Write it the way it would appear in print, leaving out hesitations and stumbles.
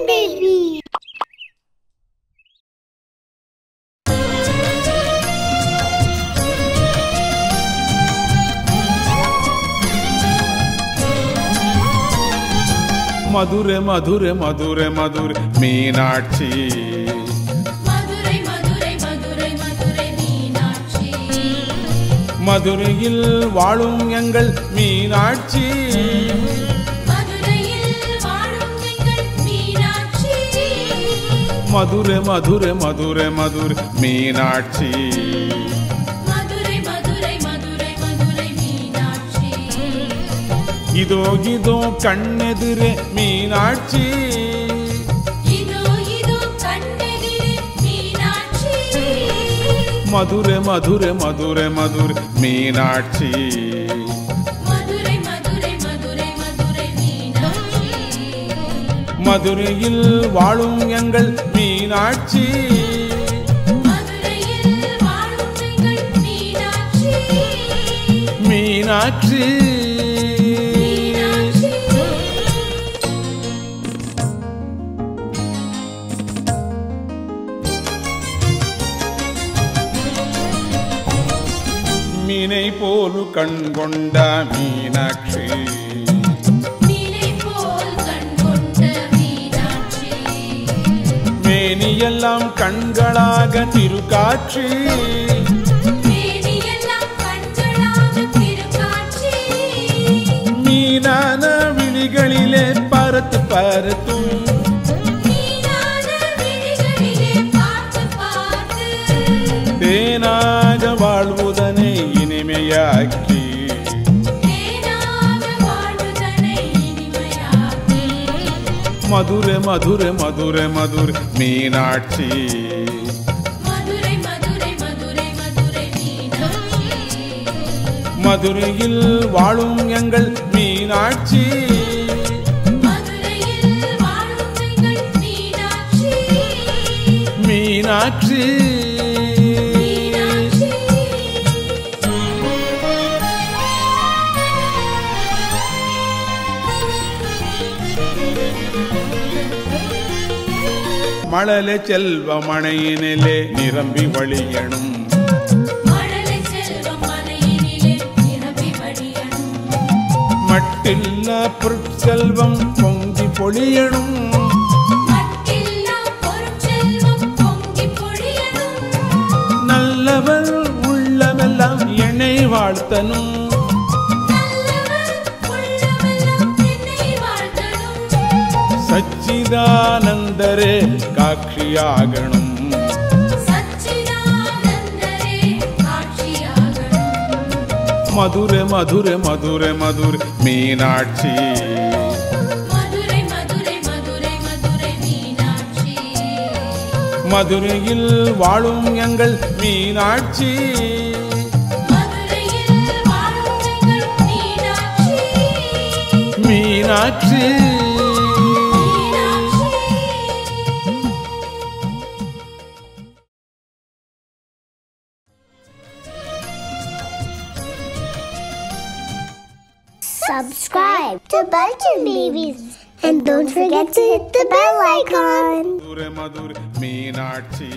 Bulletin Baby. Madurai Madurai Madurai Madurai Meenakshi Madurai Madurai Madurai Madurai Meenakshi மதுரையில் வாழும் எங்கள் மீனாட்சி மதுரையில் வாழும் எங்கள் மீனாட்சி மதுரை மதுரை மதுரை மதுரை மீனாட்சி மதுரை மதுரை மதுரை மதுரை மீனாட்சி இதோ இதோ கண்ணெதிரே மீனாட்சி இதோ இதோ கண்ணெதிரே மீனாட்சி மதுரை மதுரை மதுரை மதுரை மீனாட்சி மதுரை மதுரை மதுரை மதுரை மீனாட்சி மதுரையில் வாழும் எங்கள் மீனாட்சி மதுரையில் வாழும் எங்கள் மீனாட்சி மீனாட்சி மீனை போலு கண் கொண்ட மீனாட்சி மீனை போல் கண் கொண்ட மீனாட்சி மேனியெல்லாம் கண்களாக திருக்காட்சி மேனியெல்லாம் கண்களாக திருக்காட்சி மீனான விழிகளிலே பரத்து பரத்தும் மீனான விழிகளிலே பார்த்து பார்த்து தேனாக வாழ்வுதனை இனிமையாக்கி தேனாக வாழ்வுதனை இனிமையாக்கி மதுரை மதுரை மதுரை மதுரை மீனாட்சி மதுரை மதுரை மதுரை மதுரை மீனாட்சி மதுரையில் வாழும் எங்கள் மீனாட்சி மதுரையில் வாழும் எங்கள் மீனாட்சி மீனாட்சி மீனாட்சி மழலை செல்வ மணையினிலே நிரம்பி வழியணும் மழலை செல்வம் மலையினிலே நிரம்பி வழியணும் மட்டில்ல பொருட்செல்வம் பொங்கி பொழியணும் மட்டில்லா பொருட்செல்வம் பொங்கி பொழியணும் நல்லவர் உள்ளமெல்லாம் என்னை வாழ்த்தனும் நல்லவர் உள்ளமெல்லாம் என்னை வாழ்த்தணும் சச்சிதானந்தரே காட்சியாகணும் சச்சிதானந்தரே காட்சியாகணும் மதுரை மதுரை மதுரை மதுரை மீனாட்சி மதுரை மதுரை மதுரை மதுரை மீனாட்சி மதுரையில் வாழும் எங்கள் மீனாட்சி மதுரையில் வாழும் எங்கள் Meenakshi Meenakshi Subscribe to Bulletin Babies. And don't forget to hit the bell icon. Madurai Madurai Meenakshi